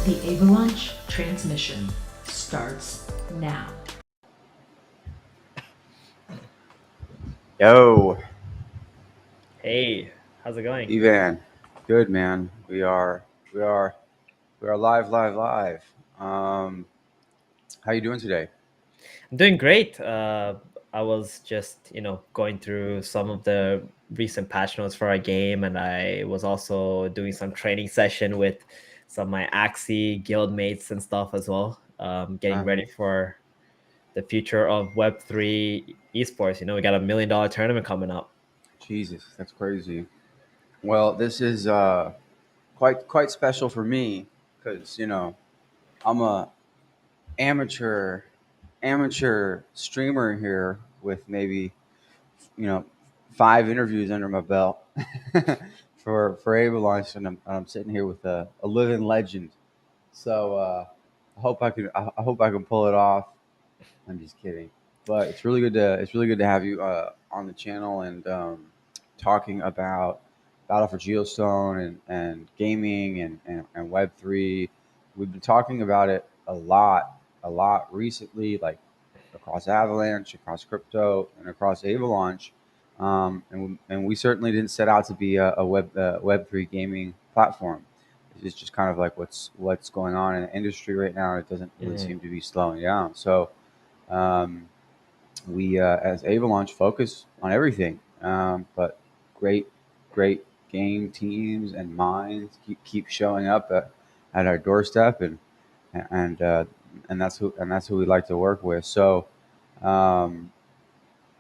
The Avalaunch transmission starts now. Yo, Hey, how's it going? Theeban. Good man. We are live. How you doing today? I'm doing great. I was just, going through some of the recent patch notes for our game, and I was also doing some training session with some of my Axie guild mates and stuff as well. Getting ready for the future of Web3 esports. We got $1 million tournament coming up. Jesus, that's crazy. Well, this is quite special for me because I'm a amateur streamer here with maybe you know 5 interviews under my belt for Avalaunch, and I'm sitting here with a living legend. So I hope I can pull it off. I'm just kidding, but it's really good to have you on the channel and talking about Battle for Geostone and gaming and Web3. We've been talking about it a lot recently, like across Avalanche, across crypto, and across Avalaunch. And we certainly didn't set out to be a Web3 gaming platform. It's just kind of like what's going on in the industry right now. It doesn't really seem to be slowing down. So um, we, as Avalaunch, focus on everything. But great, great game teams and minds keep showing up at our doorstep, and uh, and that's who we like to work with. So um,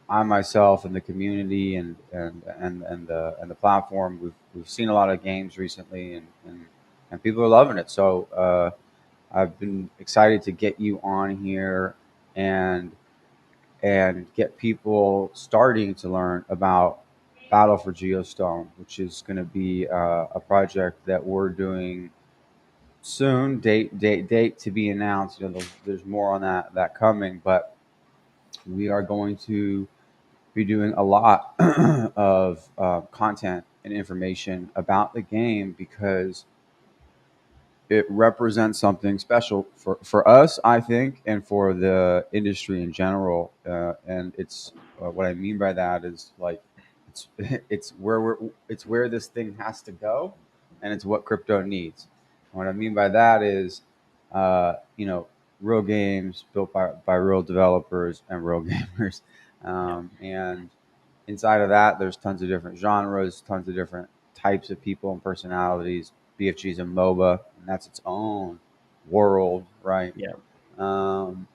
I myself and the community and the platform, we've seen a lot of games recently, and people are loving it. So I've been excited to get you on here and get people starting to learn about Battle for Geostone, which is going to be a project that we're doing soon. Date to be announced. There's more on that coming, but we are going to be doing a lot of content and information about the game because it represents something special for us, I think, and for the industry in general. And it's what I mean by that is like it's it's where this thing has to go, and it's what crypto needs. And what I mean by that is, real games built by real developers and real gamers, and inside of that, there's tons of different genres, tons of different types of people and personalities. BFG's a MOBA, and that's its own world, right? Yeah. Um,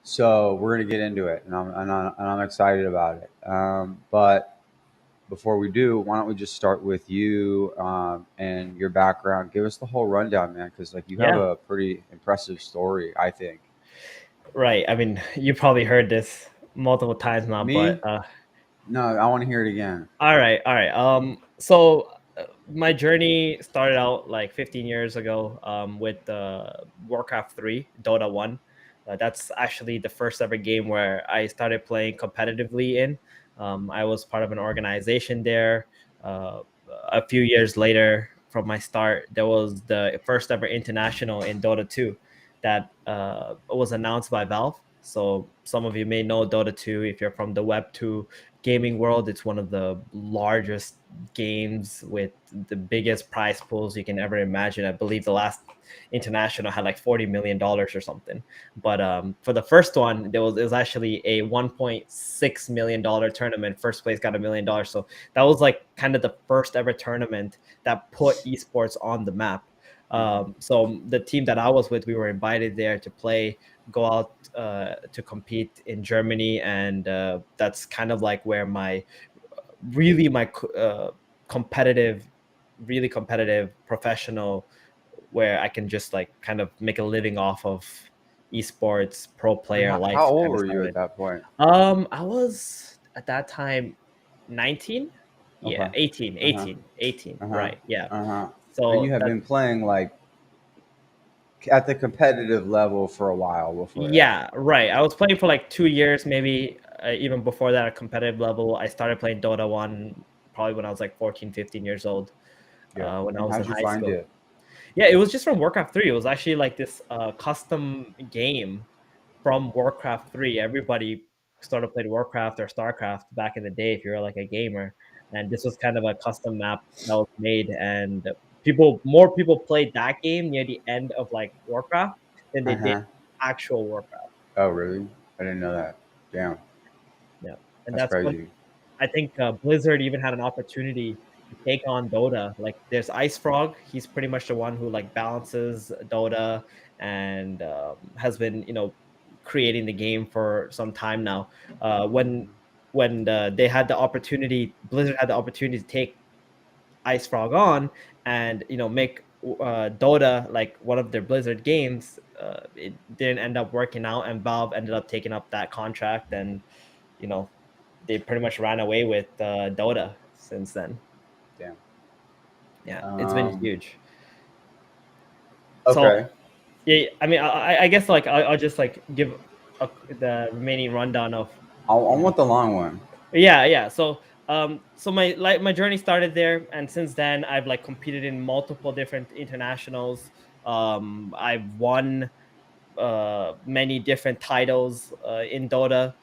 so we're gonna get into it, and I'm excited about it. But before we do, why don't we just start with you and your background? Give us the whole rundown, man, because like you have Yeah. a pretty impressive story, I think. Right. I mean, you probably heard this multiple times now, but Me? No, I want to hear it again. all right. So my journey started out like 15 years ago with Warcraft 3, Dota 1. That's actually the first ever game where I started playing competitively in. I was part of an organization there. Uh, a few years later from my start, there was the first ever international in Dota 2 that was announced by Valve. So some of you may know Dota 2 if you're from the Web 2 gaming world. It's one of the largest games with the biggest prize pools you can ever imagine. I believe the last international had like $40 million or something. But for the first one, it was actually a $1.6 million tournament. First place got $1 million. So that was like kind of the first ever tournament that put esports on the map. So the team that I was with, we were invited there to play, go out to compete in Germany, and that's kind of like where my competitive, really competitive professional, where I can just like kind of make a living off of esports pro And player how life old kind of were you at started. that point? I was at that time 19. Yeah, Okay. 18, Uh huh. 18, 18. Uh huh. Right. Yeah. Uh huh. And you So have that been playing like at the competitive level for a while before that. Yeah, right. I was playing for like 2 years, maybe even before that at competitive level. I started playing Dota 1 probably when I was like 14, 15 years old, Yeah. when I And was in how'd you high find school. it? Yeah, it was just from Warcraft 3. It was actually like this custom game from Warcraft 3. Everybody sort of played Warcraft or StarCraft back in the day if you're like a gamer. And this was kind of a custom map that was made, and more people played that game near the end of like Warcraft than they did Uh-huh. actual Warcraft. Oh, really? I didn't know that. Damn, Yeah. And that's that's when crazy. I think Blizzard even had an opportunity to take on Dota. Like there's Ice Frog. He's pretty much the one who like balances Dota and has been creating the game for some time now. When they had the opportunity, Blizzard had the opportunity to take Ice Frog on and make Dota like one of their Blizzard games. It didn't end up working out, and Valve ended up taking up that contract, and you know they pretty much ran away with Dota since then. Damn. Yeah, it's been Um, huge. So okay. yeah, I mean, I guess like I'll just like give the remaining rundown of I you know want the long one. yeah. So my journey started there, and since then I've like competed in multiple different internationals. I've won many different titles in Dota.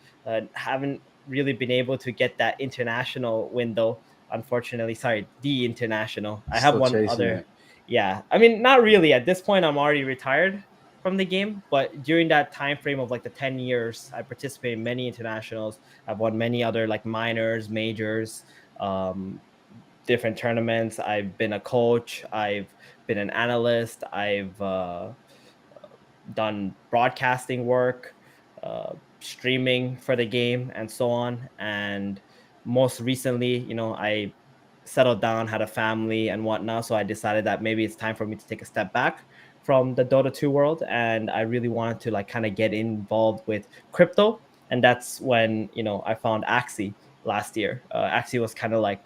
Haven't really been able to get that international window, unfortunately. Sorry, the international. I have Still one chasing other. it. Yeah, I mean, not really. At this point, I'm already retired from the game. But during that time frame of like the 10 years, I participated in many internationals. I've won many other like minors, majors, um, different tournaments. I've been a coach. I've been an analyst. I've done broadcasting work, streaming for the game, and so on. And most recently, I settled down, had a family and whatnot. So I decided that maybe it's time for me to take a step back from the Dota 2 world. And I really wanted to like kind of get involved with crypto. And that's when, I found Axie last year. Axie was kind of like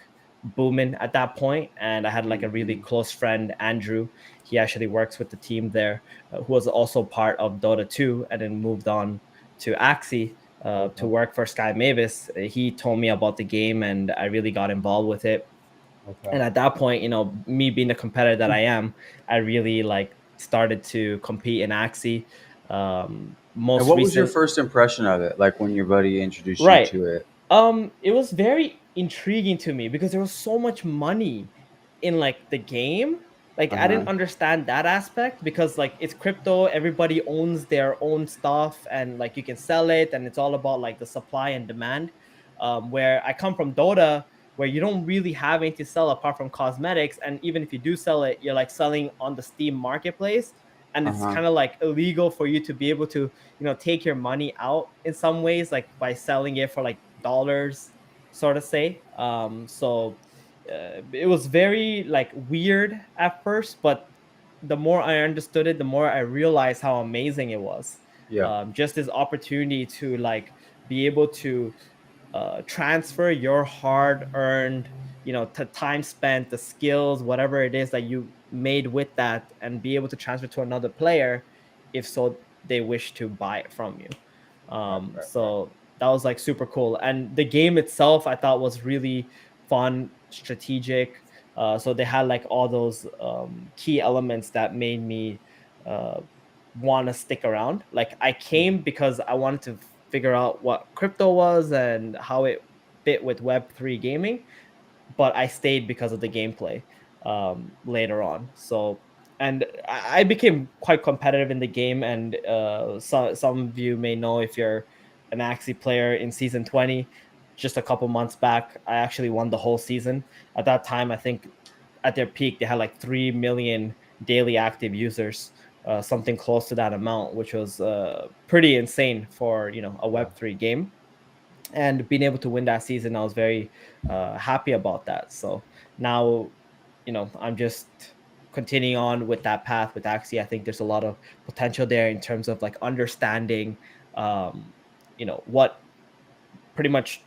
booming at that point, and I had like a really Mhm. close friend, Andrew. He actually works with the team there, who was also part of Dota 2 and then moved on to Axie to Okay. work for Sky Mavis. He told me about the game, and I really got involved with it. Okay. And at that point, me being the competitor that I am, I really like started to compete in Axie. And Most what was your recent, first impression of it? Like when your buddy introduced you right. to it? It was very intriguing to me because there was so much money in like the game. Like Uh I huh. didn't understand that aspect because like it's crypto, everybody owns their own stuff and like you can sell it and it's all about like the supply and demand. Where I come from Dota, where you don't really have anything to sell apart from cosmetics, and even if you do sell it, you're like selling on the Steam marketplace, and Uh it's huh. kind of like illegal for you to be able to take your money out in some ways, like by selling it for like dollars, sort of say. It was very like weird at first, but the more I understood it, the more I realized how amazing it was. Yeah. Just this opportunity to like be able to transfer your hard earned time spent, the skills, whatever it is that you made with that, and be able to transfer to another player if so they wish to buy it from you. Right. So that was like super cool, and the game itself I thought was really fun, strategic. So they had like all those key elements that made me uh, want to stick around. Like I came because I wanted to figure out what crypto was and how it fit with Web3 gaming, but I stayed because of the gameplay later on. So, and I became quite competitive in the game. And some of you may know, if you're an Axie player, in season 20, just a couple months back, I actually won the whole season. At that time, I think at their peak, they had like 3 million daily active users, something close to that amount, which was pretty insane for a Yeah. Web3 game. And being able to win that season, I was very happy about that. So now, I'm just continuing on with that path with Axie. I think there's a lot of potential there in terms of like understanding, um, what pretty much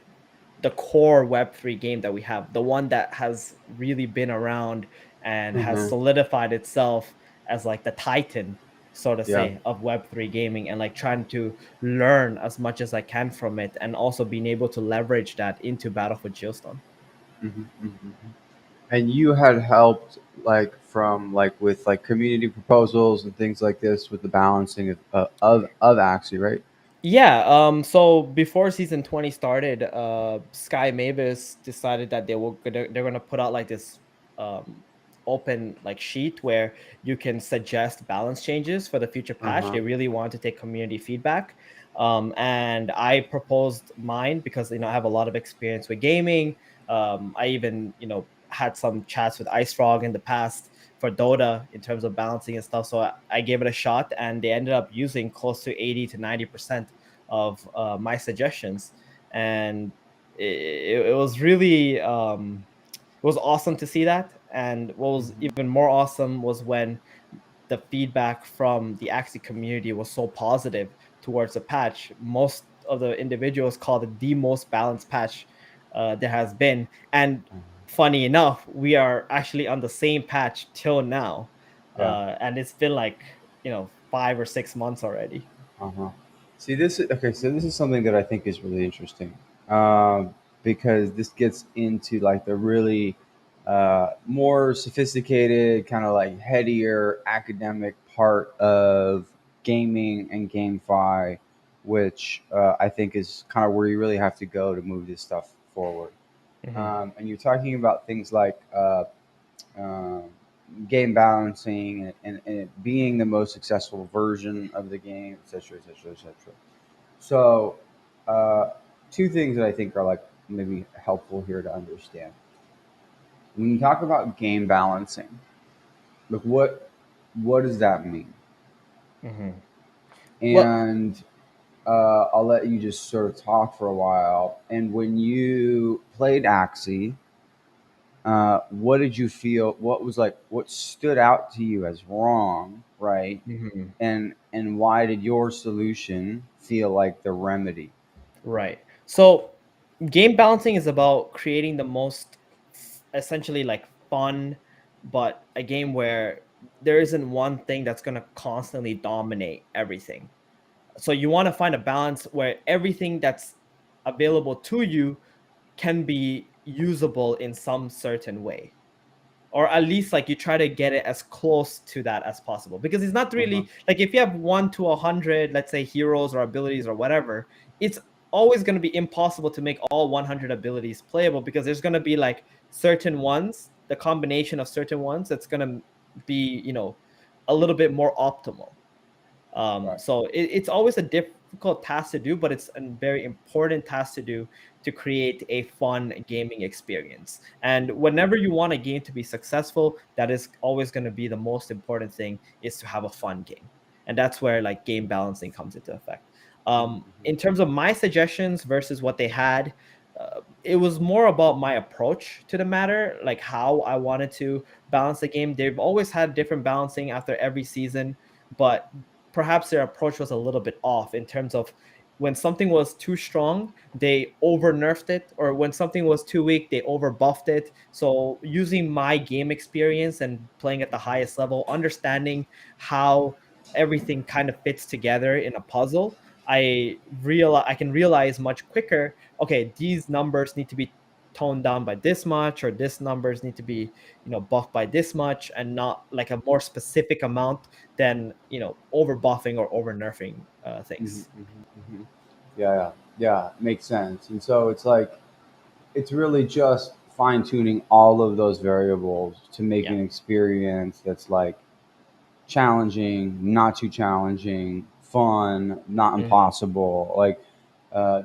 the core Web3 game that we have, the one that has really been around and has Mm-hmm. solidified itself as like the titan, so to Yeah. say, of Web3 gaming, and like trying to learn as much as I can from it, and also being able to leverage that into Battle for Geostone. Mm-hmm. Mm-hmm. And you had helped like from like with like community proposals and things like this with the balancing of Axie, right? Yeah, so before season 20 started, Sky Mavis decided that they're gonna put out like this um open like sheet where you can suggest balance changes for the future Uh patch. huh. They really wanted to take community feedback. And I proposed mine because I have a lot of experience with gaming. I even, had some chats with Ice Frog in the past for Dota in terms of balancing and stuff. So I gave it a shot, and they ended up using close to 80 to 90% of my suggestions, and it was really it was awesome to see that. And what was Hmm. even more awesome was when the feedback from the Axie community was so positive towards the patch. Most of the individuals called it the most balanced patch there has been. And funny enough, we are actually on the same patch till now. Yeah. And it's been like, 5 or 6 months already. Uh huh. See, this is okay. So this is something that I think is really interesting, because this gets into like the really more sophisticated, kind of like headier academic part of gaming and GameFi, which I think is kind of where you really have to go to move this stuff forward. Mhm. And you're talking about things like um, game balancing and it being the most successful version of the game, etc., etc., etc. So, uh, two things that I think are like maybe helpful here to understand when you talk about game balancing. Like, what does that mean? Mhm. Well, And I'll let you just sort of talk for a while. And when you played Axie, what did you feel? What was like? What stood out to you as wrong, right? mhm. And why did your solution feel like the remedy? Right. So game balancing is about creating the most essentially like fun, but a game where there isn't one thing that's going to constantly dominate everything. So you want to find a balance where everything that's available to you can be usable in some certain way, or at least like you try to get it as close to that as possible, because it's not Uh-huh. really like if you have 1 to 100, let's say, heroes or abilities or whatever, it's always going to be impossible to make all 100 abilities playable, because there's going to be like certain ones, the combination of certain ones that's going to be a little bit more optimal. Right. So it's always a difficult task to do, but it's a very important task to do to create a fun gaming experience. And whenever you want a game to be successful, that is always going to be the most important thing, is to have a fun game. And that's where like game balancing comes into effect. Mm-hmm. In terms of my suggestions versus what they had, it was more about my approach to the matter, like how I wanted to balance the game. They've always had different balancing after every season, but perhaps their approach was a little bit off in terms of when something was too strong, they over nerfed it, or when something was too weak, they over buffed it. So using my game experience and playing at the highest level, understanding how everything kind of fits together in a puzzle, I can realize much quicker, okay, these numbers need to be toned down by this much, or this numbers need to be buffed by this much, and not like a more specific amount than over buffing or over nerfing Mm-hmm. things. Mm-hmm. Yeah, yeah, yeah. Makes sense. And so it's like it's really just fine tuning all of those variables to make Yeah. an experience that's like challenging, not too challenging, fun, not Mhm. impossible. Like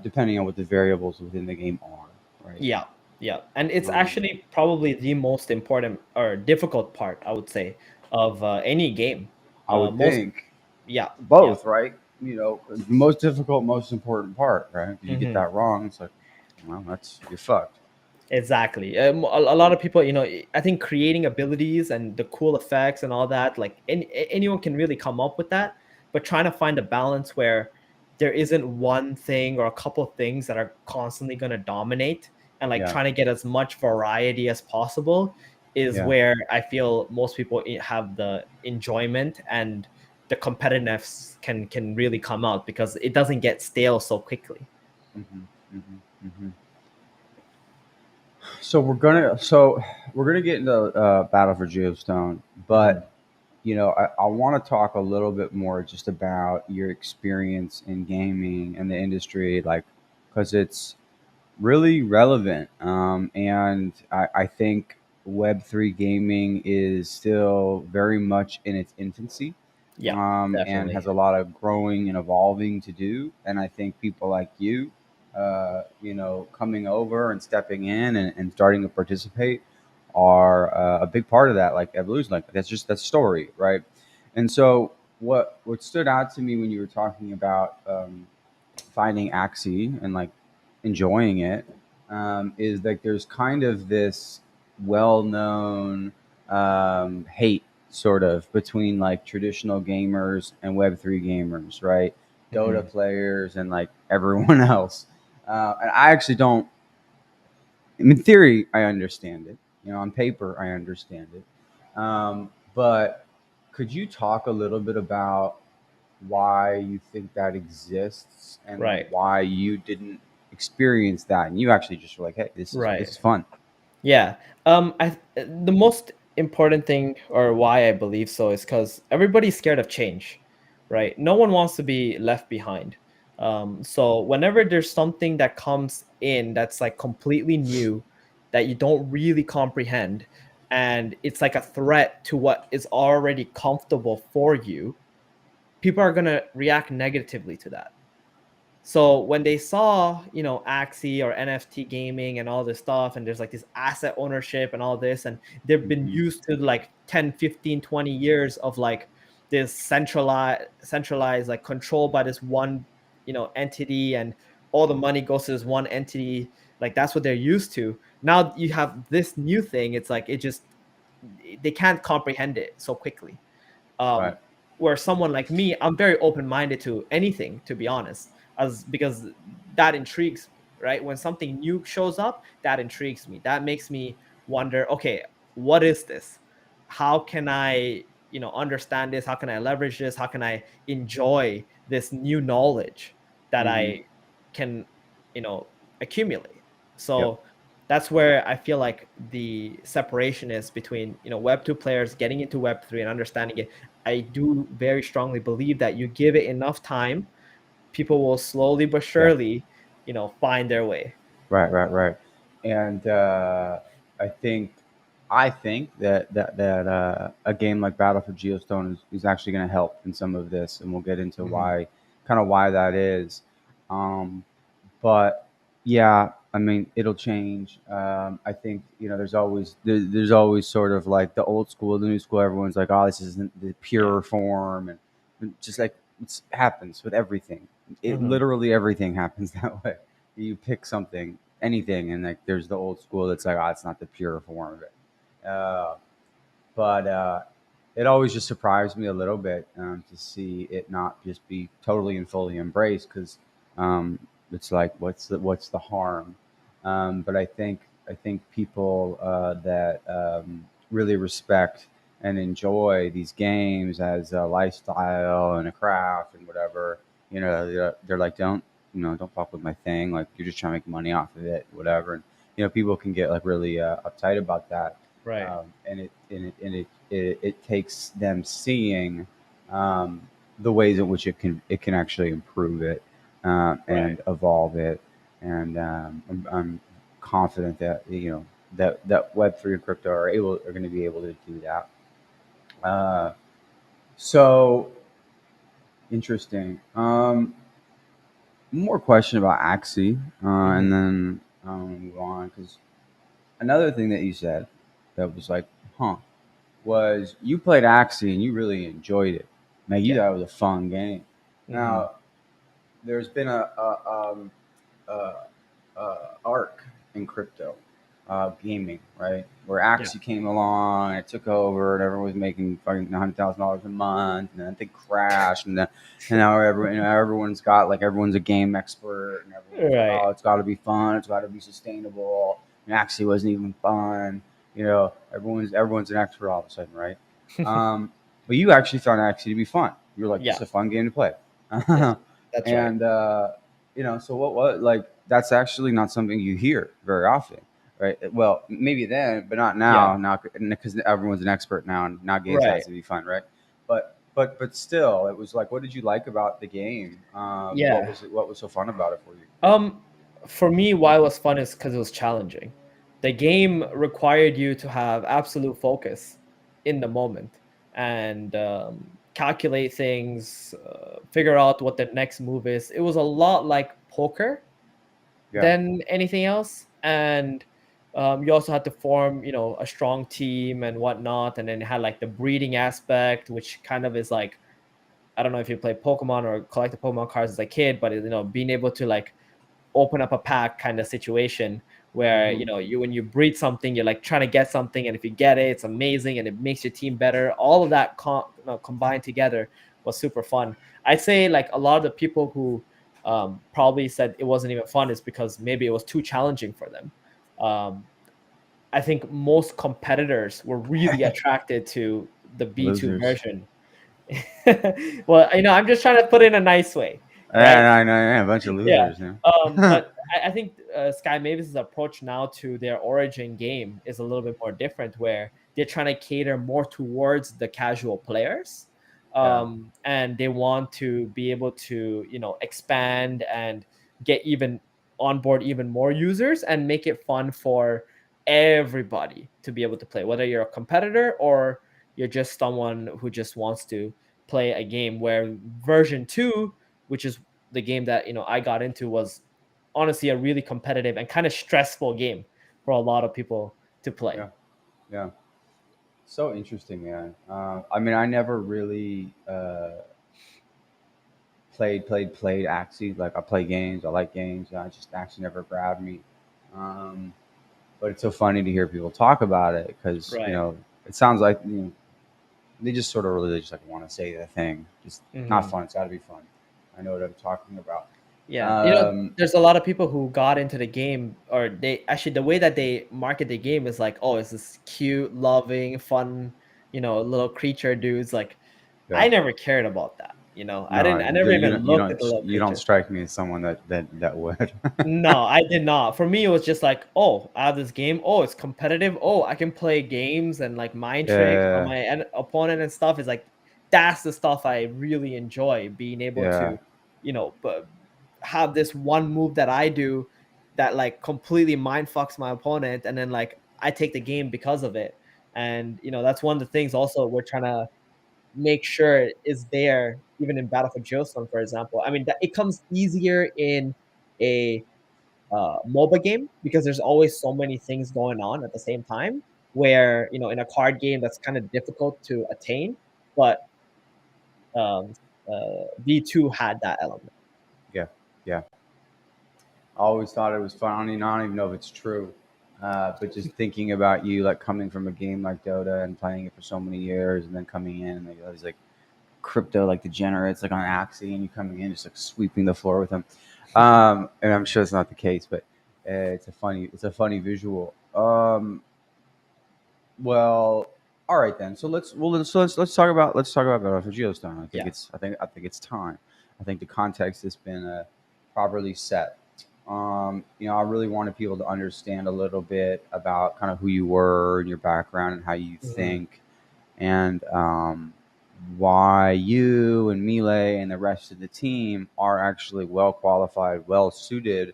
depending on what the variables within the game are, right? Yeah, yeah, and it's Um, actually probably the most important or difficult part, I would say, of any game. I would Most, think yeah, yeah. both, right? You know, the most difficult, most important part, right? If you get Mhm. that wrong, it's like, well, that's you're fucked. Exactly. A lot of people, I think creating abilities and the cool effects and all that, like anyone can really come up with that. But trying to find a balance where there isn't one thing or a couple of things that are constantly going to dominate, and like Yeah, trying to get as much variety as possible, is yeah. where I feel most people have the enjoyment, and the competitiveness can really come out, because it doesn't get stale so quickly. Hmm. Hmm. Hmm. So we're gonna get into Battle for Geostone, but I want to talk a little bit more just about your experience in gaming and the industry, like because it's really relevant. And I think Web3 gaming is still very much in its infancy, Yeah, and has definitely. a lot of growing and evolving to do. And I think people like you, coming over and stepping in and starting to participate are a big part of that, like evolution. Like that's just that story, right? And so what stood out to me when you were talking about finding Axie and like enjoying it, is like there's kind of this well-known hate sort of between like traditional gamers and Web3 gamers, right? Hmm. Dota players and like everyone else. And I actually don't. In theory, I understand it. On paper, I understand it. But could you talk a little bit about why you think that exists and Right, why you didn't experience that and you actually just were like, hey, this right. is fun. Yeah. The most important thing, or why I believe so, is because everybody's scared of change, right? No one wants to be left behind. So whenever there's something that comes in that's like completely new, that you don't really comprehend, and it's like a threat to what is already comfortable for you, people are gonna react negatively to that. So when they saw, Axie or NFT gaming and all this stuff, and there's like this asset ownership and all this, and they've been Hmm. used to like 10, 15, 20 years of like this centralized like control by this one, entity, and all the money goes to this one entity. Like that's what they're used to. Now you have this new thing. It's like they can't comprehend it so quickly. Right. um where someone like me, I'm very open-minded to anything, to be honest, as because that intrigues me, right? When something new shows up, that intrigues me, that makes me wonder, okay, what is this? How can I, understand this? How can I leverage this? How can I enjoy this new knowledge that Hmm. I can, accumulate? Yep. So that's where I feel like the separation is between, Web 2 players getting into Web 3 and understanding it. I do very strongly believe that you give it enough time, people will slowly but Yeah. surely, find their way. Right. And I think that a game like Battle for Geostone is actually going to help in some of this, and we'll get into Mhm. why that is. Um, but yeah, I mean, it'll change. I think there's always sort of like the old school, the new school. Everyone's like, oh, this isn't the Yeah. pure form, and just like it happens with everything. It Mhm. literally everything happens that way. You pick something, anything, and like there's the old school that's like, oh, it's not the pure form of it. But it always just surprised me a little bit, to see it not just be totally and fully embraced, because it's like what's the harm? But I think people that really respect and enjoy these games as a lifestyle and a craft and whatever, they're like, don't fuck with my thing. Like you're just trying to make money off of it, whatever. And people can get like really uptight about that, Right. and it takes them seeing the ways in which it can actually improve it, Right. and evolve it, and I'm confident that that Web3 and crypto are going to be able to do that. Uh, so interesting. More question about Axie, and Mhm. then move on, because another thing that you said that was like, huh, was you played Axie and you really enjoyed it. Like you Yeah. thought it was a fun game. Mhm. Now, there's been a arc in crypto gaming, right? Where Yeah. Axie came along, and it took over, and everyone was making fucking $100,000 a month, and then they crashed, and now everyone's got like everyone's a game expert, and everyone's like, Right. oh, it's got to be fun, it's got to be sustainable. And Axie wasn't even fun. Everyone's an expert all of a sudden, right? But you actually found Axie to be fun. You were like, this is Yeah. a fun game to play. Yes. That's right. And so what like that's actually not something you hear very often. right? Well, maybe then, but not now. Now, because everyone's an expert now, and now games has Right. to be fun, right? But still, it was like, what did you like about the game? Yeah. What was so fun about it for you? Um, for me, why it was fun is because it was challenging. The game required you to have absolute focus in the moment and calculate things, figure out what the next move is. It was a lot like poker Yeah, than anything else, and you also had to form, a strong team and whatnot. And then it had like the breeding aspect, which kind of is like, I don't know if you play Pokemon or collected Pokemon cards as a kid, but being able to like open up a pack kind of situation where hmm you when you breed something, you're like trying to get something, and if you get it, it's amazing and it makes your team better. All of that combined together was super fun. I'd say like a lot of the people who probably said it wasn't even fun is because maybe it was too challenging for them. um, I think most competitors were really attracted to the B2 losers. version. Well, I'm just trying to put it in a nice way, right? I know, yeah, a bunch of Yeah. losers. Yeah, But I think Sky Mavis's approach now to their origin game is a little bit more different, where they're trying to cater more towards the casual players, yeah, and they want to be able to expand and get even onboard even more users and make it fun for everybody to be able to play, whether you're a competitor or you're just someone who just wants to play a game. Where version 2, which is the game that I got into, was honestly a really competitive and kind of stressful game for a lot of people to play. yeah, yeah. So interesting, man. I mean, I never really played Axie. Like I play games, I like games. I just Axie never grabbed me. Um, but it's so funny to hear people talk about it because Right. it sounds like they just sort of really just like want to say the thing. Just not Hmm. fun. It's got to be fun. I know what I'm talking about. Yeah. Um, There's a lot of people who got into the game, or they actually, the way that they market the game is like, oh, it's this cute, loving, fun, little creature dudes. Like, yeah. I never cared about that. No, I never even looked at the little you don't creatures. strike me as someone that would. No, I did not. For me, it was just like, oh, I have this game. Oh, it's competitive. Oh, I can play games and like mind tricks on Yeah, my opponent and stuff. Is like, that's the stuff I really enjoy. Being able yeah, to, have this one move that I do that like completely mind fucks my opponent, and then like I take the game because of it. And that's one of the things also we're trying to make sure is there even in Battle for Geostone, for example. I mean, that it comes easier in a MOBA game because there's always so many things going on at the same time. Where in a card game that's kind of difficult to attain, but um, V2 had that element. yeah, yeah. I always thought it was fun. I don't even know if it's true. But just thinking about you, like coming from a game like Dota and playing it for so many years, and then coming in and like, all these like crypto like degenerates like on Axie, and you coming in just like sweeping the floor with them. And I'm sure it's not the case, but it's a funny visual. Well, all right then. So let's talk about Battle for Geostone. Yeah. I think it's time. I think the context has been properly set. I really wanted people to understand a little bit about kind of who you were and your background and how you Mhm. think, and why you and Mile and the rest of the team are actually well qualified, well suited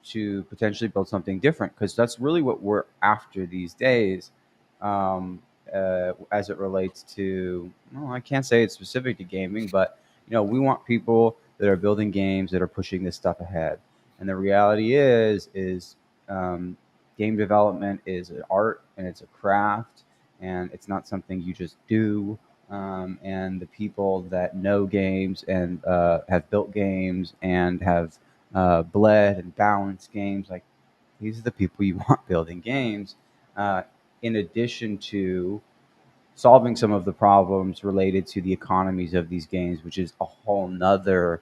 to potentially build something different. Because that's really what we're after these days, as it relates to. Well, I can't say it's specific to gaming, but we want people that are building games that are pushing this stuff ahead. And the reality is game development is an art and it's a craft, and it's not something you just do. And the people that know games and have built games and have bled and balanced games, like these are the people you want building games. Uh, in addition to solving some of the problems related to the economies of these games, which is a whole nother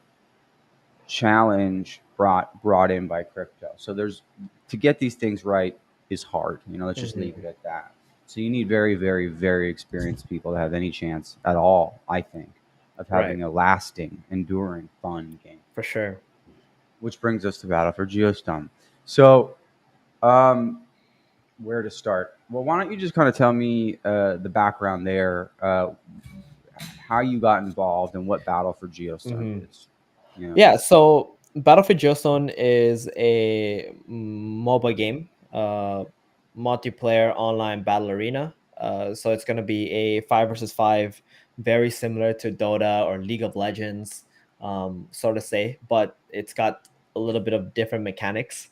challenge brought in by crypto. So there's to get these things right is hard. Let's just leave it Mhm. at that. So you need very, very, very experienced people to have any chance at all, I think, of Right. having a lasting, enduring, fun game. For sure. Which brings us to Battle for Geostone. So Where to start? Well, why don't you just kind of tell me the background there, how you got involved, and what Battle for Hmm. Geostone is. Yeah. Yeah, so Battlefield Giostone is a MOBA game, multiplayer online battle arena. So it's going to be a 5 versus 5, very similar to Dota or League of Legends, so to say, but it's got a little bit of different mechanics.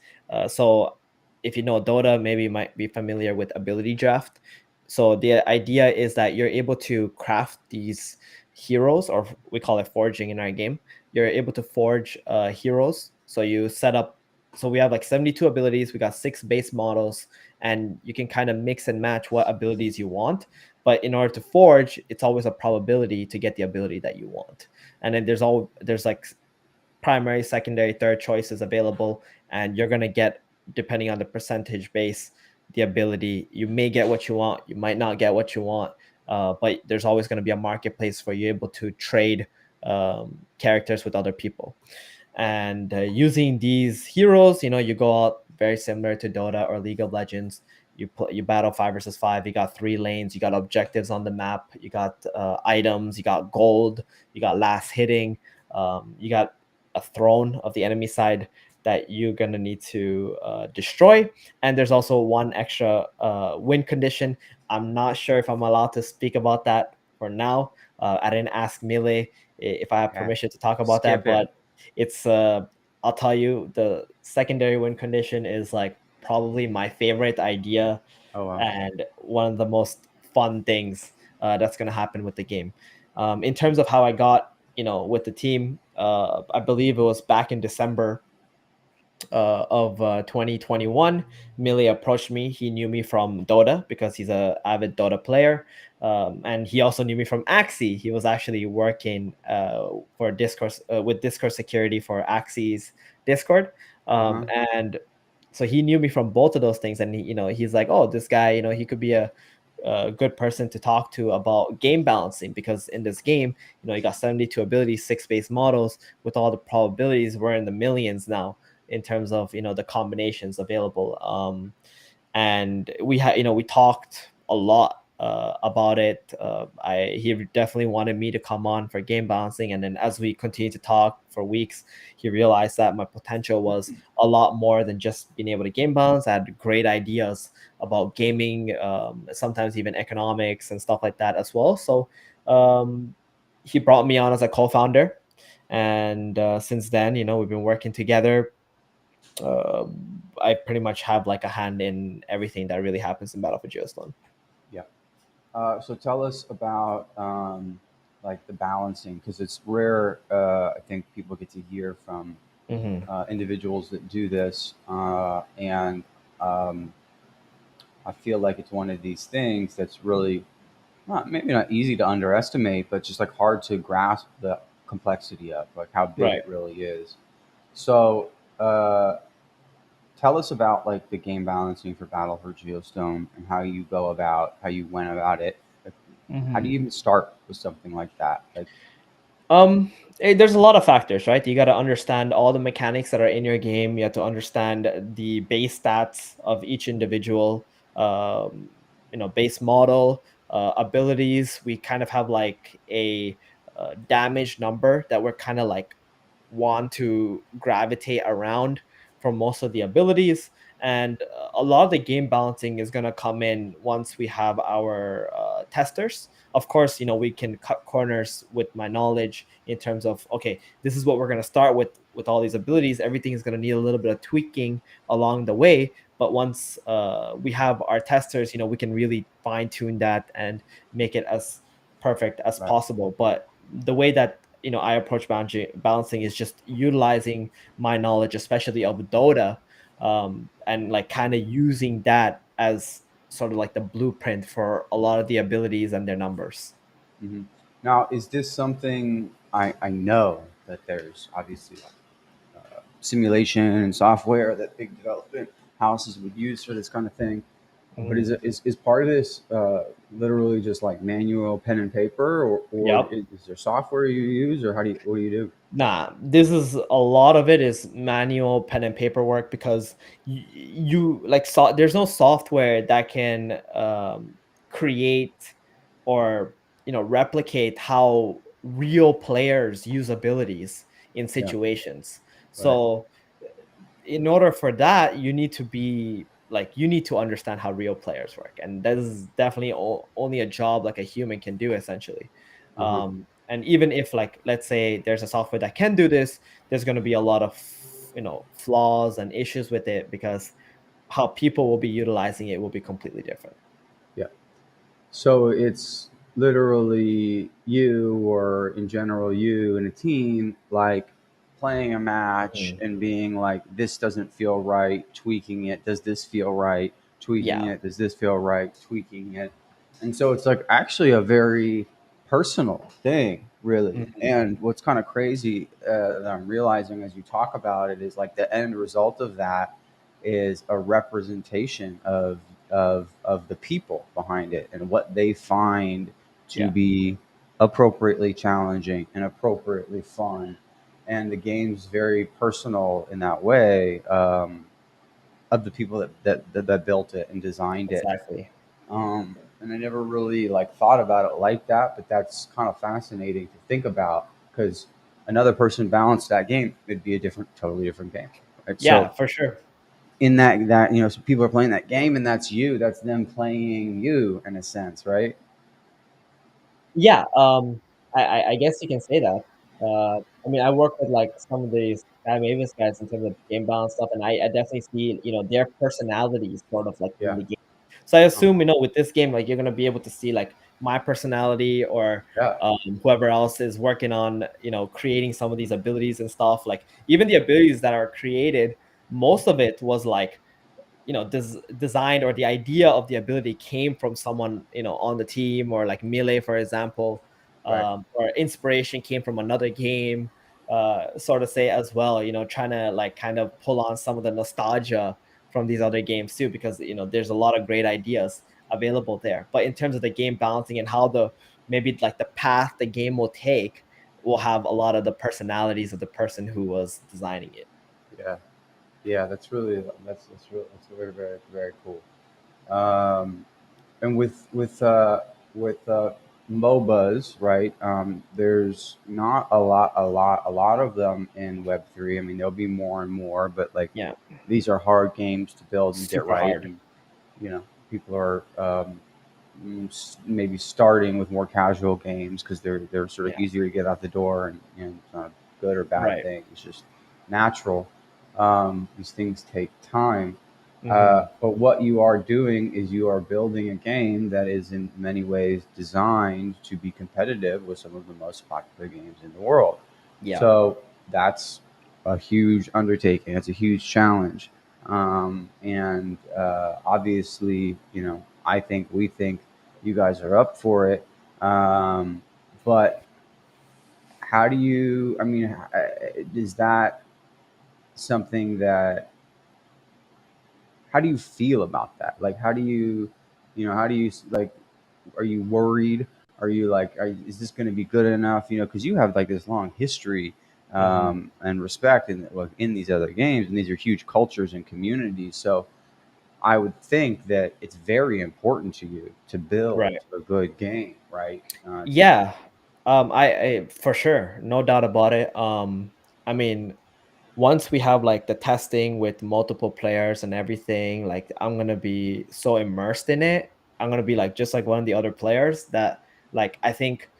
So if you know Dota, maybe you might be familiar with ability draft. So the idea is that you're able to craft these heroes, or we call it forging in our game. You're able to forge heroes. So you set up. So we have like 72 abilities. We got 6 base models, and you can kind of mix and match what abilities you want. But in order to forge, it's always a probability to get the ability that you want. And then there's like primary, secondary, third choices available, and you're gonna get, depending on the percentage base, the ability. You may get what you want, you might not get what you want, but there's always going to be a marketplace for you able to trade characters with other people. And using these heroes, you go out very similar to Dota or League of Legends. You battle 5 versus 5. You got 3 lanes. You got objectives on the map. You got items. You got gold. You got last hitting. You got a throne of the enemy side that you're gonna need to destroy. And there's also one extra win condition. I'm not sure if I'm allowed to speak about that for now. I didn't ask Melee if I have Okay. permission to talk about Skip that, it. but it's I'll tell you, the secondary win condition is like probably my favorite idea Oh wow. and one of the most fun things that's going to happen with the game. In terms of how I got with the team, I believe it was back in December of 2021. Millie approached me. He knew me from Dota because he's an avid Dota player. And he also knew me from Axie. He was actually working for Discord with Discord security for Axie's Discord. Uh-huh. And so he knew me from both of those things. And he's like, oh, this guy, he could be a good person to talk to about game balancing, because in this game, you got 72 abilities, 6 base models. With all the probabilities, we're in the millions now in terms of the combinations available. And we talked a lot about it. He definitely wanted me to come on for game balancing, and then as we continued to talk for weeks, he realized that my potential was a lot more than just being able to game balance. I had great ideas about gaming, sometimes even economics and stuff like that as well. So he brought me on as a co-founder, and since then, we've been working together. I pretty much have like a hand in everything that really happens in Battlefield Geostone. Yeah. So tell us about like the balancing, because it's rare. I think people get to hear from Mm-hmm. individuals that do this, and I feel like it's one of these things that's really maybe not easy to underestimate, but just like hard to grasp the complexity of, like how big Right. it really is. So tell us about like the game balancing for Battle for Geostone and how you go about, how you went about it. Like, how do Mm-hmm. you even start with something like that? Like, There's a lot of factors, right? You got to understand all the mechanics that are in your game. You have to understand the base stats of each individual, um, base model, abilities. We kind of have like a damage number that we're kind of like want to gravitate around for most of the abilities. And a lot of the game balancing is going to come in once we have our testers. Of course, we can cut corners with my knowledge in terms of, okay, this is what we're going to start with all these abilities. Everything is going to need a little bit of tweaking along the way. But once we have our testers, we can really fine tune that and make it as perfect as right. possible. But the way that I approach balancing is just utilizing my knowledge, especially of Dota, and like kind of using that as sort of like the blueprint for a lot of the abilities and their numbers. Hmm. Now, is this something I know that there's obviously simulation and software that big development houses would use for this kind of thing. But is part of this literally just like manual pen and paper, or Yep. is there software you use, or what do you do? Nah, this is a lot of it is manual pen and paperwork because you like there's no software that can create or replicate how real players use abilities in Yeah, situations. right. So in order for that, you need to be like you need to understand how real players work, and that is definitely only a job like a human can do essentially. Uh-huh. And even if like let's say there's a software that can do this, there's going to be a lot of flaws and issues with it because how people will be utilizing it will be completely different. Yeah. So it's literally you, or in general, you and a team, like playing a match Mhm. and being like, this doesn't feel right, tweaking it. Does this feel right? Tweaking Yeah. it. Does this feel right? Tweaking it. And so it's like actually a very personal thing, really. Mhm. And what's kind of crazy that I'm realizing as you talk about it is like the end result of that is a representation of the people behind it and what they find to Yeah, be appropriately challenging and appropriately fun. And the game's very personal in that way, of the people that built it and designed it. exactly. And I never really like thought about it like that, but that's kind of fascinating to think about because another person balanced that game, it'd be a totally different game. Right? Yeah, So for sure. in that so people are playing that game, and that's them playing you in a sense, right? Yeah, I guess you can say that. I mean, I work with like some of these Mavis guys in terms of game balance stuff, and I definitely see their personalities sort of like in Yeah. the game. So I assume Uh-huh. with this game, like you're gonna be able to see like my personality or Yeah. whoever else is working on creating some of these abilities and stuff. Like even the abilities that are created, most of it was like designed, or the idea of the ability came from someone on the team, or like Melee, for example, Right. or inspiration came from another game, sort of say as well, trying to like kind of pull on some of the nostalgia from these other games too, because there's a lot of great ideas available there. But in terms of the game balancing and how the maybe like the path the game will take will have a lot of the personalities of the person who was designing it. Yeah. Yeah. That's very, very, very cool. um and with MOBAs, right? There's not a lot of them in Web3. I mean, there'll be more and more, but like Yeah, these are hard games to build and get super right. hard. And people are maybe starting with more casual games because they're sort of Yeah, easier to get out the door, and it's not a good or bad right. thing. It's just natural. These things take time. Hmm. But what you are doing is you are building a game that is in many ways designed to be competitive with some of the most popular games in the world. Yeah. So that's a huge undertaking. It's a huge challenge. And obviously, we think you guys are up for it. But how do you, I mean, is that something that, how do you feel about that? Like, how do you like, are you worried? Are you like, is this going to be good enough? Because you have like this long history Hmm. and respect in these other games, and these are huge cultures and communities. So I would think that it's very important to you to build Right. a good game, right? Yeah. I for sure, no doubt about it. I mean, once we have like the testing with multiple players and everything, like I'm gonna be so immersed in it. I'm gonna be like just like one of the other players that like I think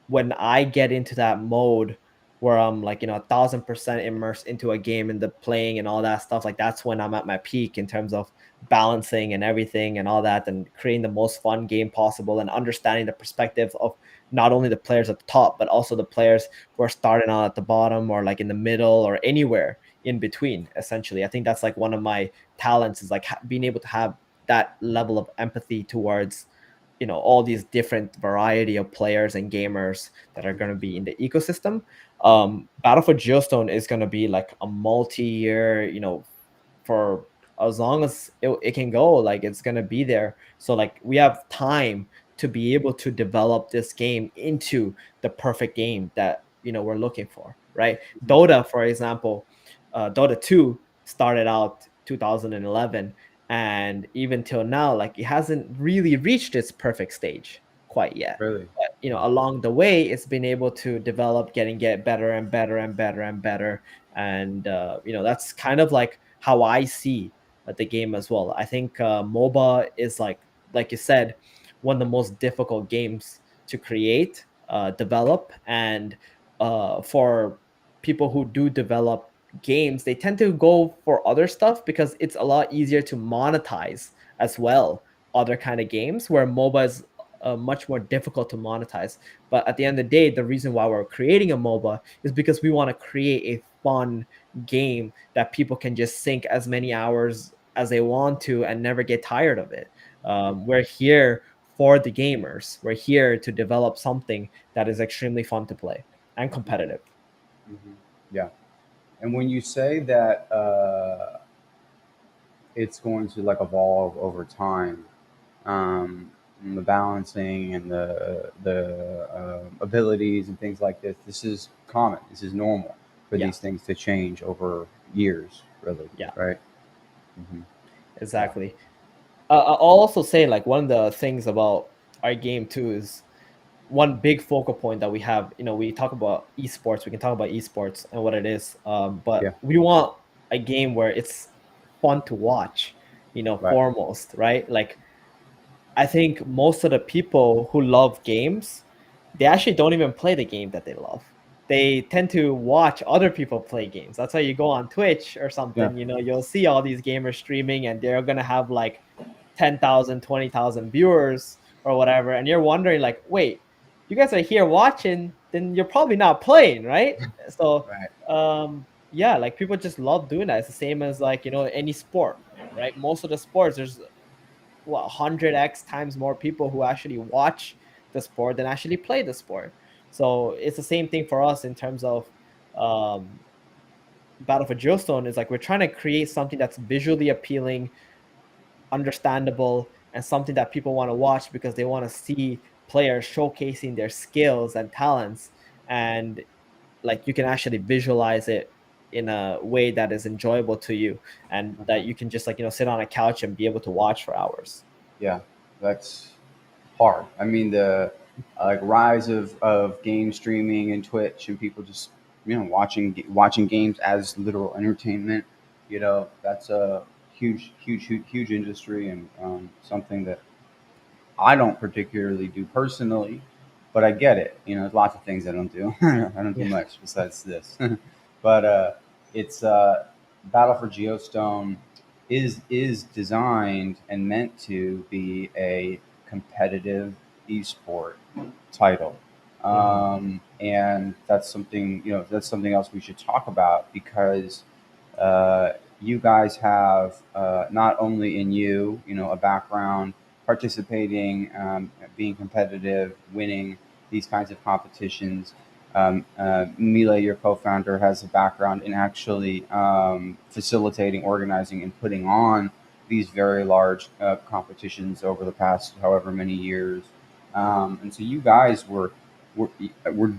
when I get into that mode where I'm like 1,000% immersed into a game and the playing and all that stuff, like that's when I'm at my peak in terms of balancing and everything and all that, and creating the most fun game possible and understanding the perspective of not only the players at the top but also the players who are starting out at the bottom or like in the middle or anywhere in between. Essentially, I think that's like one of my talents is like being able to have that level of empathy towards all these different variety of players and gamers that are going to be in the ecosystem. Battle for Geostone is going to be like a multi-year, for as long as it can go, like it's gonna be there. So like we have time to be able to develop this game into the perfect game that we're looking for, right? Dota, for example, Dota 2 started out 2011, and even till now, like it hasn't really reached its perfect stage quite yet. Really? But along the way, it's been able to develop, get better and better and better and better. And that's kind of like how I see the game as well. I think MOBA is like you said, one of the most difficult games to create, develop, and for people who do develop games, they tend to go for other stuff because it's a lot easier to monetize as well. Other kind of games where MOBA is much more difficult to monetize. But at the end of the day, the reason why we're creating a MOBA is because we want to create a fun game that people can just sink as many hours as they want to and never get tired of it. We're here for the gamers. We're here to develop something that is extremely fun to play and competitive. Yeah. And when you say that it's going to like evolve over time, and the balancing and the abilities and things like this is common. This is normal for Yeah. these things to change over years, really. Yeah. Right. Exactly. I'll also say like one of the things about our game too is one big focal point that we have. We talk about esports. We can talk about esports and what it is, but Yeah. we want a game where it's fun to watch. Right. Foremost, right? Like I think most of the people who love games, they actually don't even play the game that they love. They tend to watch other people play games. That's why you go on Twitch or Yeah. something, you'll see all these gamers streaming and they're going to have like 10,000, 20,000 viewers or whatever. And you're wondering like, wait, you guys are here watching, then you're probably not playing, right? So, Right. yeah, like people just love doing that. It's the same as like, any sport, right? Most of the sports, there's 100x times more people who actually watch the sport than actually play the sport. So it's the same thing for us in terms of um, Battle for Geostone. Is like we're trying to create something that's visually appealing, understandable, and something that people want to watch because they want to see players showcasing their skills and talents, and like you can actually visualize it in a way that is enjoyable to you and that you can just like sit on a couch and be able to watch for hours. Yeah. That's hard. I mean, the like rise of game streaming and Twitch and people just watching games as literal entertainment. That's a huge industry and something that I don't particularly do personally, but I get it. There's lots of things I don't do. I don't do Yeah. much besides this. But it's Battle for Geostone is designed and meant to be a competitive esport title, and that's something else we should talk about because you guys have not only in a background participating, being competitive, winning these kinds of competitions. Mila, your co-founder, has a background in actually facilitating, organizing, and putting on these very large competitions over the past however many years. And so you guys were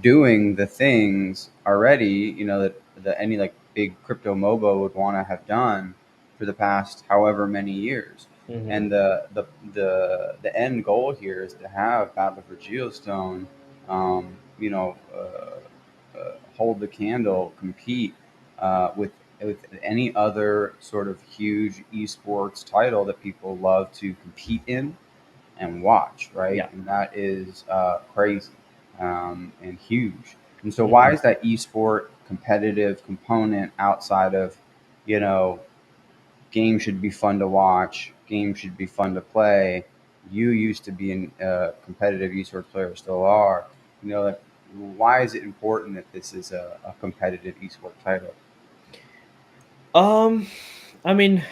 doing the things already, that any like big crypto MOBA would want to have done for the past however many years. And the end goal here is to have Battle for Geostone, um, you know, hold the candle, compete with any other sort of huge esports title that people love to compete in and watch, right? Yeah. And that is crazy and huge. And so, why is that esport competitive component outside of, you know, games should be fun to watch, games should be fun to play? You used to be a competitive esports player, still are. Like, why is it important that this is a competitive esports title? I mean,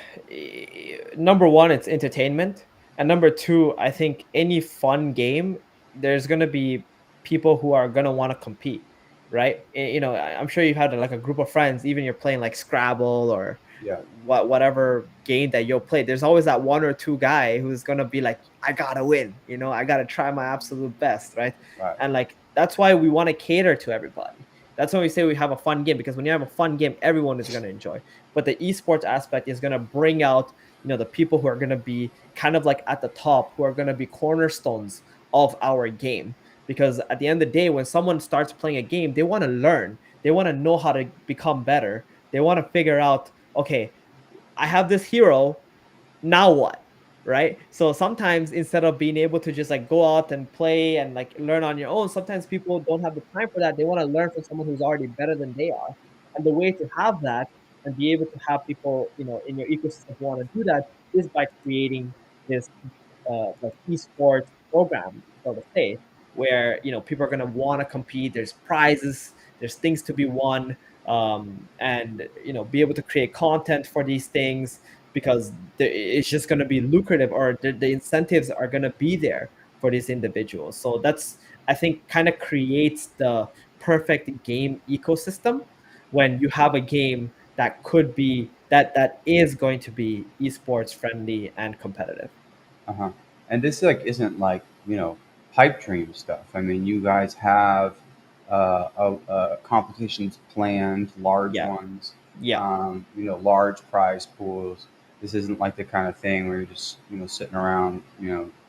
number one, it's entertainment, and number two, I think any fun game, there's gonna be people who are gonna want to compete. right? You know, I'm sure you've had like a group of friends, even you're playing like Scrabble or Yeah. whatever game that you'll play. There's always that one or two guy who's gonna be like, I gotta win, you know, I gotta try my absolute best, right? Right. And like that's why we want to cater to everybody. That's when we say we have a fun game, because when you have a fun game, everyone is gonna enjoy. But the esports aspect is gonna bring out, you know, the people who are gonna be kind of like at the top, who are gonna be cornerstones of our game. Because at the end of the day, when someone starts playing a game, they want to learn, they want to know how to become better, they want to figure out, okay, I have this hero, now what? Right? So sometimes instead of being able to just like go out and play and like learn on your own, sometimes people don't have the time for that. They want to learn from someone who's already better than they are. And the way to have that and be able to have people, you know, in your ecosystem who want to do that is by creating this like esports program, so to say, where you know people are going to want to compete. There's prizes, there's things to be won, and you know be able to create content for these things, because it's just going to be lucrative, or the incentives are going to be there for these individuals. So that's, I think, kind of creates the perfect game ecosystem when you have a game that could be that is going to be esports friendly and competitive. Uh-huh. And this like isn't like, pipe dream stuff. I mean, you guys have competitions planned, large Yeah, ones, yeah, large prize pools. This isn't like the kind of thing where you're just, sitting around,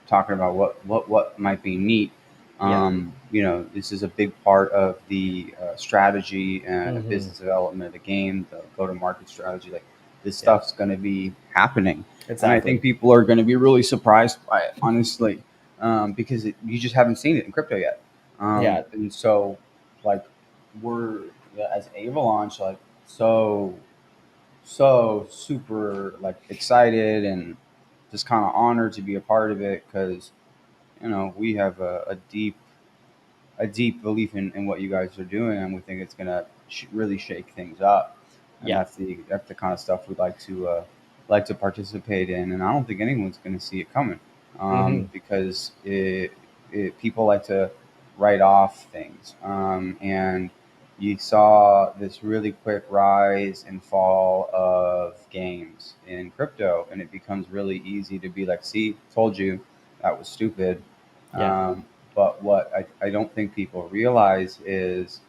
talking about what might be neat. yeah. This is a big part of the strategy and the Hmm. business development of the game, the go-to-market strategy. Like this Yeah, stuff's going to be happening, and I think exactly. people are going to be really surprised by it, honestly, because you just haven't seen it in crypto yet. Yeah, And so, like, we're as Avalaunch, like, so super like excited and just kind of honored to be a part of it because we have a deep belief in what you guys are doing, and we think it's gonna really shake things up. And yeah. that's the kind of stuff we'd like to participate in. And I don't think anyone's gonna see it coming, Hmm. because people like to write off things, and you saw this really quick rise and fall of games in crypto, and it becomes really easy to be like, "See, told you, that was stupid." Yeah, Um, but what I don't think people realize is,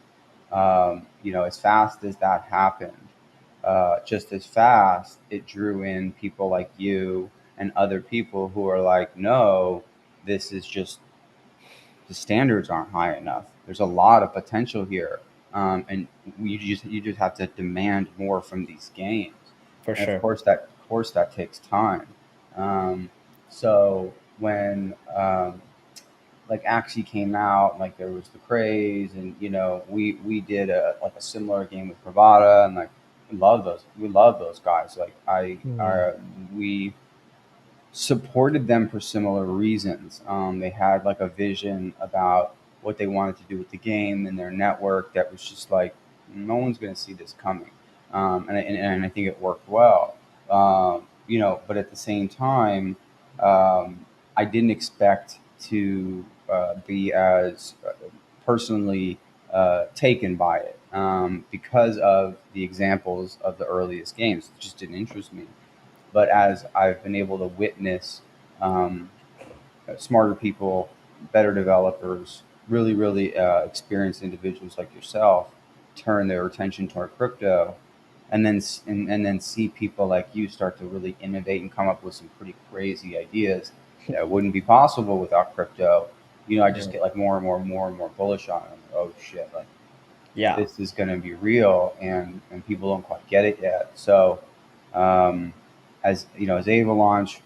as fast as that happened, just as fast it drew in people like you and other people who are like, no, this is just the standards aren't high enough. There's a lot of potential here, and you just have to demand more from these games, for and sure. of course that takes time. Um, so when like Axie came out, like there was the craze, and we did a similar game with Pravada, and like we love those guys. Like Mhm. we supported them for similar reasons. They had like a vision about what they wanted to do with the game and their network that was just like, no one's going to see this coming, and I think it worked well. But at the same time, I didn't expect to be as personally taken by it, because of the examples of the earliest games. It just didn't interest me. But as I've been able to witness, um, smarter people, better developers, really, really experienced individuals like yourself turn their attention toward crypto, and then see people like you start to really innovate and come up with some pretty crazy ideas that wouldn't be possible without crypto. I just Yeah. get like more and more and more and more bullish on it. I'm like, oh shit, like Yeah. this is going to be real, and people don't quite get it yet. So, um, as Avalaunch,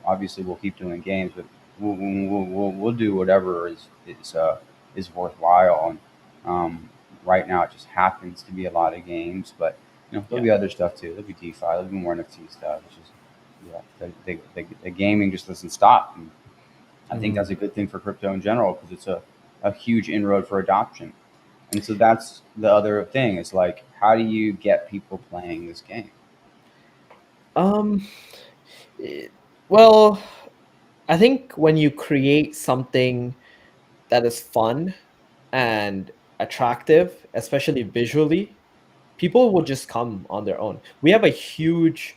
obviously we'll keep doing games, but we'll do whatever is worthwhile. And right now, it just happens to be a lot of games, but there'll Yeah. be other stuff too. There'll be DeFi, there'll be more NFT stuff. It's just the gaming just doesn't stop. And I think Mhm. that's a good thing for crypto in general because it's a huge inroad for adoption. And so that's the other thing is like, how do you get people playing this game? Um, eh, well, I think when you create something that is fun and attractive, especially visually, people will just come on their own. We have a huge,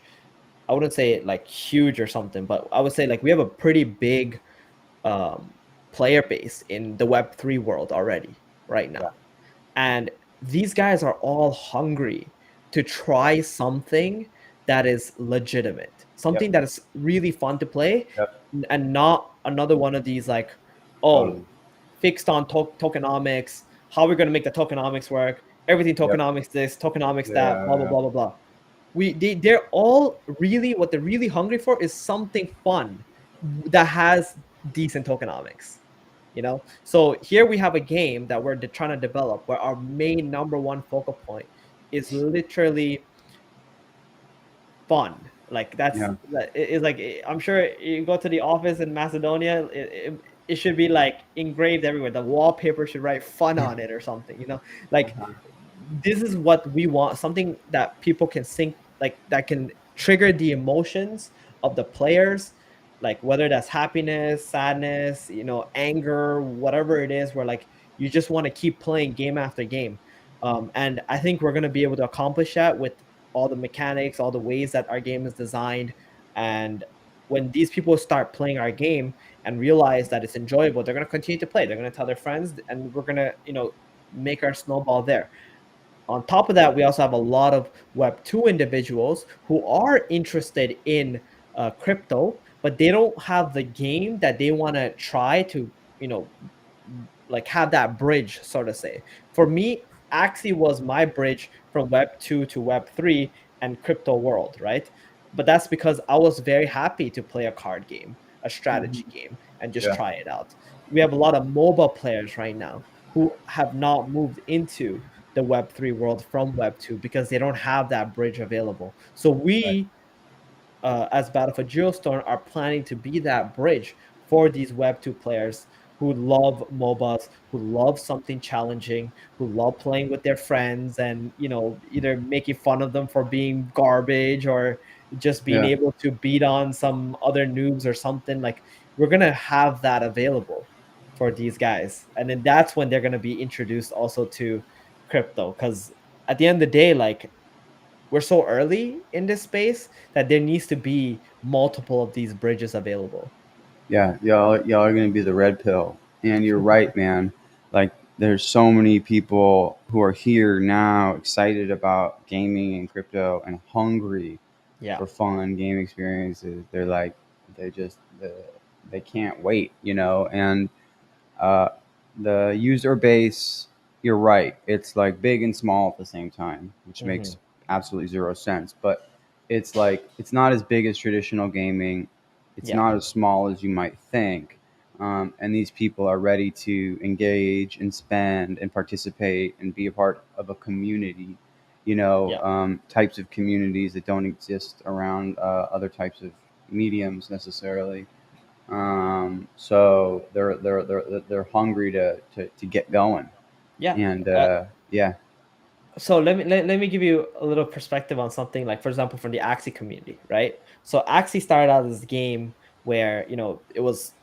I wouldn't say like huge or something, but I would say like we have a pretty big player base in the Web3 world already right Yeah. now. And these guys are all hungry to try something that is legitimate, something Yep. that is really fun to play, Yep. and not another one of these like, Totally. oh, fixed on tokenomics. How are we going to make the tokenomics work? Everything Yep. tokenomics this, tokenomics that, blah blah Yeah. blah blah blah. They're all really, what they're really hungry for is something fun that has decent tokenomics. So here we have a game that we're trying to develop where our main number one focal point is literally fun. Like Yeah. it's like, I'm sure you go to the office in Macedonia, it should be like engraved everywhere. The wallpaper should write fun on it or something, like Uh-huh. this is what we want, something that people can sync, like that can trigger the emotions of the players, like whether that's happiness, sadness, anger, whatever it is, where like you just want to keep playing game after game. And I think we're going to be able to accomplish that with all the mechanics, all the ways that our game is designed. And when these people start playing our game and realize that it's enjoyable, they're going to continue to play, they're going to tell their friends, and we're going to make our snowball there. On top of that, we also have a lot of Web2 individuals who are interested in crypto, but they don't have the game that they want to try to, like have that bridge, so to say. For me, Axie was my bridge from Web2 to Web3 and crypto world, right? But that's because I was very happy to play a card game, a strategy game, and just Yeah. try it out. We have a lot of MOBA players right now who have not moved into the Web3 world from Web2 because they don't have that bridge available. So Right. we, as Battle for Geostone, are planning to be that bridge for these Web2 players who love MOBAs, who love something challenging, who love playing with their friends and, either making fun of them for being garbage or just being Yeah. able to beat on some other noobs or something. Like, we're going to have that available for these guys. And then that's when they're going to be introduced also to crypto. Because at the end of the day, like, we're so early in this space that there needs to be multiple of these bridges available. Yeah. Y'all are gonna be the red pill. And you're right, man. Like there's so many people who are here now excited about gaming and crypto and hungry Yeah. for fun game experiences. They're like they can't wait, and uh, the user base, you're right, it's like big and small at the same time, which Hmm. makes absolutely zero sense. But it's like it's not as big as traditional gaming, it's Yeah. not as small as you might think. And these people are ready to engage and spend and participate and be a part of a community, Yeah. types of communities that don't exist around other types of mediums necessarily. So they're hungry to get going, Yeah. and Uh, yeah, so let me give you a little perspective on something, like for example from the Axie community, right? So Axie started out as a game where it was,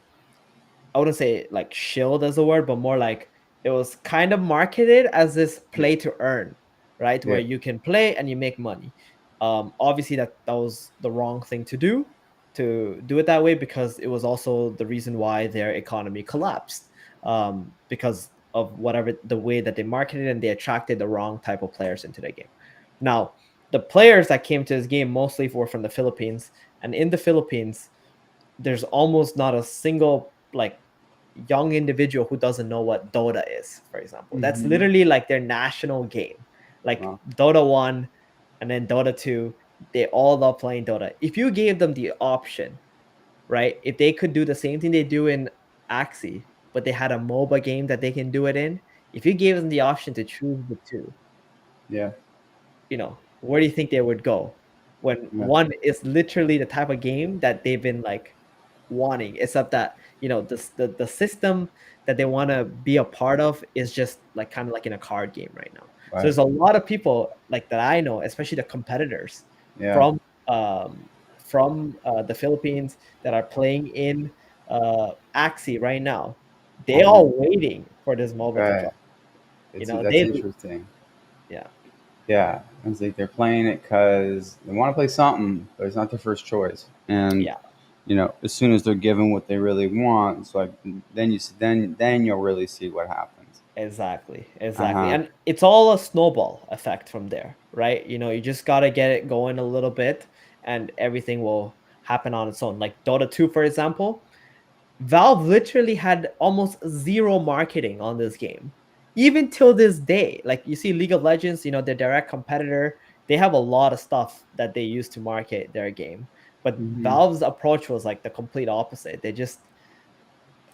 I wouldn't say like shield as a word, but more like it was kind of marketed as this play to earn, right? Where yeah, you can play and you make money. Obviously that was the wrong thing to do it that way, because it was also the reason why their economy collapsed, because of whatever the way that they marketed, and they attracted the wrong type of players into the game. Now, the players that came to this game mostly were from the Philippines, and in the Philippines, there's almost not a single like young individual who doesn't know what Dota is, for example. That's hmm, literally like their national game. Like well, Dota 1 and then Dota 2, they all love playing Dota. If you gave them the option, right? If they could do the same thing they do in Axie, but they had a MOBA game that they can do it in, if you gave them the option to choose the two, yeah, where do you think they would go? When yeah, one is literally the type of game that they've been like wanting, except that the system that they want to be a part of is just like kind of like in a card game right now. So right, there's a lot of people like that I know, especially the competitors yeah, from the Philippines that are playing in Axie right now. They uh-huh, all waiting for this MOBA to right, drop. You know, That's they interesting. yeah. Yeah, it's like they're playing it because they want to play something, but it's not their first choice. And Yeah, as soon as they're given what they really want, it's like then you'll really see what happens. exactly, Uh exactly. huh. And it's all a snowball effect from there, right? You know, you just got to get it going a little bit and everything will happen on its own. Like Dota 2, for example, Valve literally had almost zero marketing on this game. Even till this day, like you see League of Legends, you know, their direct competitor, they have a lot of stuff that they use to market their game. But Hmm. Valve's approach was like the complete opposite. They just,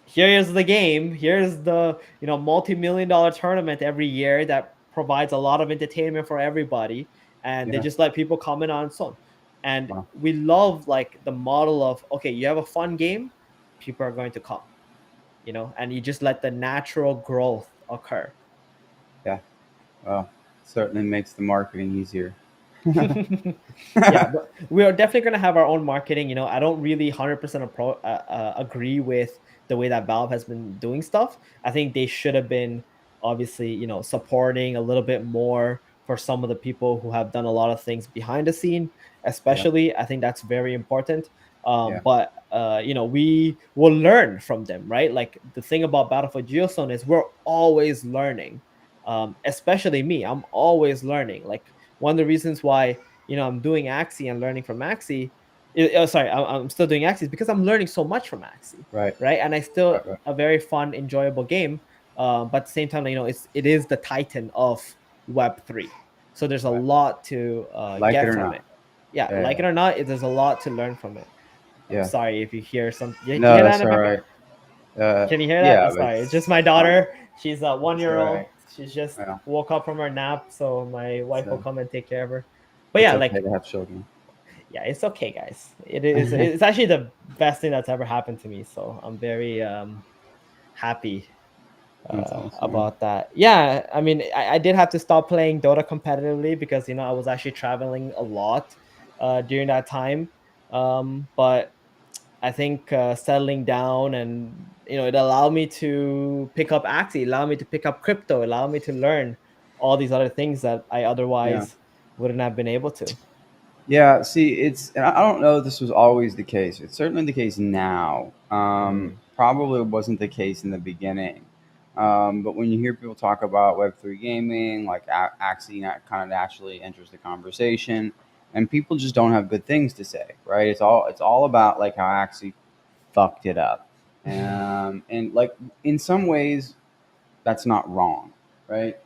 here's the game, here's the, you know, multi-million dollar tournament every year that provides a lot of entertainment for everybody, and they Yeah. just let people comment on its own. And Wow. we love like the model of, okay, you have a fun game, people are going to come, you know, and you just let the natural growth occur. Yeah. Well, certainly makes the marketing easier. Yeah, but we are definitely going to have our own marketing. You know, I don't really 100% agree with the way that Valve has been doing stuff. I think they should have been obviously, you know, supporting a little bit more for some of the people who have done a lot of things behind the scene, Yeah. especially. I think that's very important. Yeah. But you know, we will learn from them, right? Like the thing about Battlefield Geostone is we're always learning. Especially me, I'm always learning. Like one of the reasons why, you know, I'm doing Axie and learning from Axie. Sorry, I'm still doing Axie because I'm learning so much from Axie, Right. right? And I still Right. Right. a very fun, enjoyable game. But at the same time, you know, it is the titan of Web3, so there's a Right. lot to Like it get or from not. it. Yeah, like Yeah. it or not, there's a lot to learn from it. I'm Yeah. sorry if you hear some. You No, hear that in that's the all background? right. Can you hear that? Yeah, Oh, but sorry, it's just my it's fine. daughter. She's a one It's all year right. old. She's just Yeah. woke up from her nap, so my wife will So come and take care of her. But it's yeah, okay like to have children. yeah, it's okay, guys. It's actually the best thing that's ever happened to me. So I'm very happy That's awesome, man. about that. Yeah, I mean, I did have to stop playing Dota competitively because, you know, I was actually traveling a lot during that time. But I think settling down, and you know, it allowed me to pick up Axie, allowed me to pick up crypto, allowed me to learn all these other things that I Yeah. otherwise wouldn't have been able to. Yeah, see, and I don't know if this was always the case. It's certainly the case now. Mm, Probably wasn't the case in the beginning. But when you hear people talk about Web3 gaming, like Axie kind of naturally enters the conversation, and people just don't have good things to say, right? It's all about like how Axie fucked it up, and like in some ways that's not wrong, right?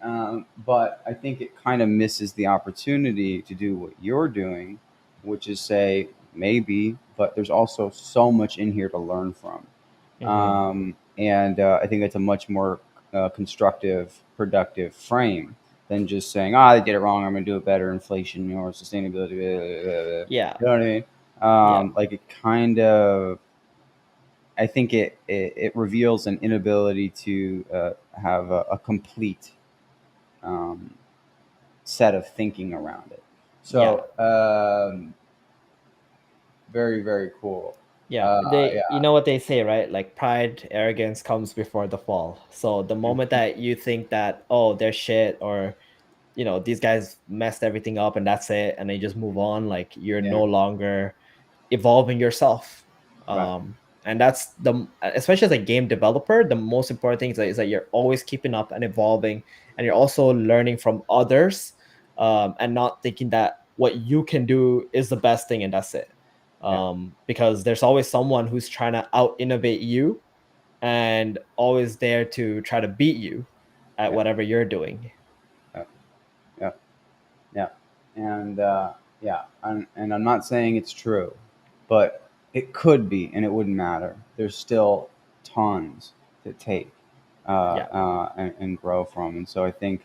But I think it kind of misses the opportunity to do what you're doing, which is say maybe, but there's also so much in here to learn from. mhm. And I think it's a much more constructive, productive frame than just saying, "Ah, they did it wrong. I'm going to do it better." Inflation or sustainability, blah, blah, blah, blah. Yeah, You know what I mean? yeah, Like it kind of I think it reveals an inability to have a complete um, set of thinking around it. yeah, So very very cool. yeah. They, you Yeah, know what they say, right? Like pride, arrogance comes before the fall. So the moment that you think that, oh, they're shit, or you know, these guys messed everything up and that's it, and they just move on, like you're yeah, no longer evolving yourself. right, And that's the, especially as a game developer, the most important thing is that you're always keeping up and evolving, and you're also learning from others, and not thinking that what you can do is the best thing and that's it. yeah, Because there's always someone who's trying to out innovate you and always there to try to beat you at yeah, whatever you're doing. yeah, yeah, yeah, and yeah, and I'm not saying it's true, but it could be, and it wouldn't matter. There's still tons to take Yeah, and grow from, and so I think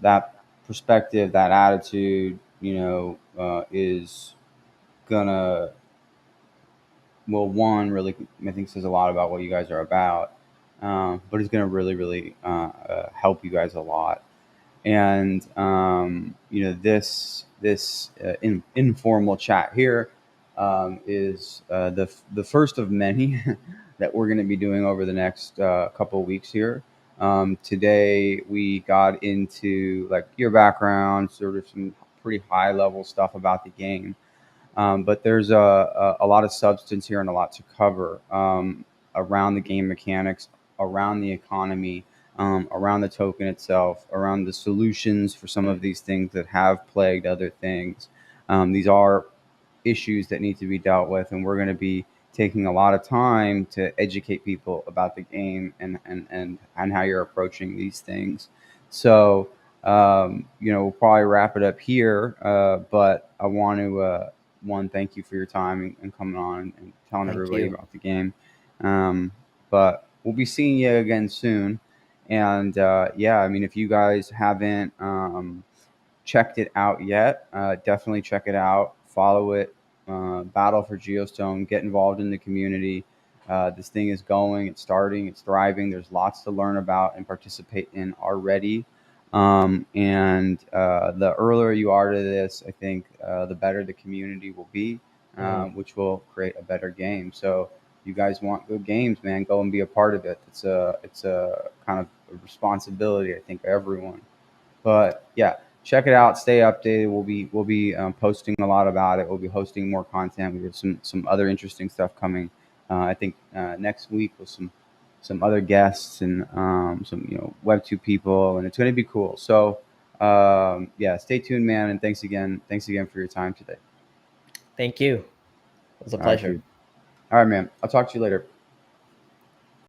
that perspective, that attitude, is gonna well, one really I think says a lot about what you guys are about, but it's gonna really really help you guys a lot. And this informal chat here is the first of many that we're going to be doing over the next couple of weeks here. Today we got into like your background, sort of some pretty high level stuff about the game. But there's a lot of substance here and a lot to cover around the game mechanics, around the economy, around the token itself, around the solutions for some of these things that have plagued other things. These are issues that need to be dealt with, and we're going to be taking a lot of time to educate people about the game and how you're approaching these things. So, we'll probably wrap it up here, but I want to, one, thank you for your time and coming on and telling Thank everybody you. about the game. But we'll be seeing you again soon. And if you guys haven't checked it out yet, definitely check it out. Follow it. Battle for Giostone. Get involved in the community. This thing is going. It's starting. It's thriving. There's lots to learn about and participate in already. And the earlier you are to this, I think the better the community will be, which will create a better game. So you guys want good games, man, go and be a part of it. It's a kind of a responsibility, I think, for everyone. But yeah, check it out. Stay updated. We'll be posting a lot about it. We'll be hosting more content. We have some other interesting stuff coming. I think next week with some other guests and some Web2 people, and it's going to be cool. So stay tuned, man. And thanks again for your time today. Thank you. It was a All right, pleasure. dude. All right, man. I'll talk to you later.